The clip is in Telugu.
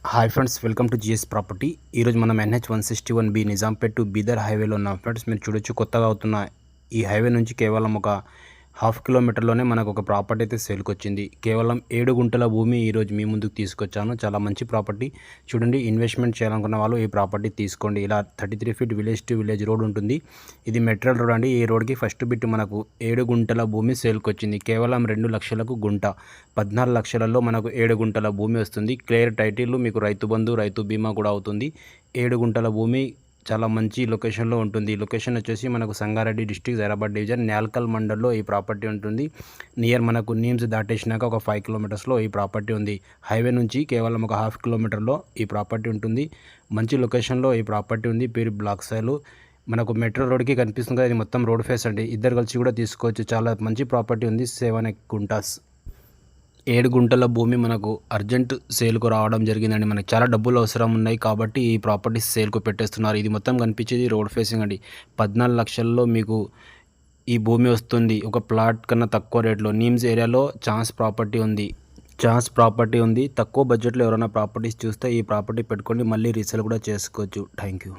Hi friends, welcome to GS property. ఈరోజు మనం NH-161B నిజాంపేట్ టు బీదర్ హైవేలో ఉన్నాం. ఫ్రెండ్స్, మీరు చూడొచ్చు, కొత్తగా అవుతున్న ఈ హైవే నుంచి కేవలం ఒక హాఫ్ కిలోమీటర్లోనే మనకు ఒక ప్రాపర్టీ అయితే సేల్కి వచ్చింది. కేవలం 7 గుంటల భూమి ఈరోజు మీ ముందుకు తీసుకొచ్చాను. చాలా మంచి ప్రాపర్టీ. చూడండి, ఇన్వెస్ట్మెంట్ చేయాలనుకున్న వాళ్ళు ఈ ప్రాపర్టీ తీసుకోండి. ఇలా 33 feet village to village road ఉంటుంది. ఇది మెట్రల్ రోడ్ అండి. ఈ రోడ్కి ఫస్ట్ బిట్ మనకు 7 గుంటల భూమి సేల్కి వచ్చింది. కేవలం 2 లక్షలకు గుంట, 14 లక్షలలో మనకు 7 గుంటల భూమి వస్తుంది. క్లియర్ టైటిల్, మీకు రైతు బంధు, రైతు బీమా కూడా అవుతుంది. 7 గుంటల భూమి చాలా మంచి లొకేషన్లో ఉంటుంది. లొకేషన్ వచ్చేసి మనకు సంగారెడ్డి డిస్ట్రిక్ట్, జైరాబాద్ డివిజన్, న్యాల్కల్ మండల్లో ఈ ప్రాపర్టీ ఉంటుంది. నియర్ మనకు నీమ్స్ దాటేసినాక ఒక 5 కిలోమీటర్స్లో ఈ ప్రాపర్టీ ఉంది. హైవే నుంచి కేవలం ఒక హాఫ్ కిలోమీటర్లో ఈ ప్రాపర్టీ ఉంటుంది. మంచి లొకేషన్లో ఈ ప్రాపర్టీ ఉంది. పేరు బ్లాక్ సైలు, మనకు మెట్రో రోడ్కి కనిపిస్తుంది కదా, ఇది మొత్తం రోడ్ ఫేస్ అండి. ఇద్దరు కలిసి కూడా తీసుకోవచ్చు. చాలా మంచి ప్రాపర్టీ ఉంది. 7 గుంటాస్, 7 గుంటల భూమి మనకు అర్జెంట్ సేల్కు రావడం జరిగిందండి. మనకు చాలా డబ్బులు అవసరం ఉన్నాయి కాబట్టి ఈ ప్రాపర్టీ సేల్కు పెట్టేస్తున్నారు. ఇది మొత్తం కనిపించేది రోడ్ ఫేసింగ్ అండి. 14 లక్షల్లో మీకు ఈ భూమి వస్తుంది. ఒక ప్లాట్ కన్నా తక్కువ రేట్లో నీమ్స్ ఏరియాలో ఛాన్స్ ప్రాపర్టీ ఉంది. తక్కువ బడ్జెట్లో ఎవరైనా ప్రాపర్టీస్ చూస్తే ఈ ప్రాపర్టీ పెట్టుకొని మళ్ళీ రీసేల్ కూడా చేసుకోవచ్చు. Thank you.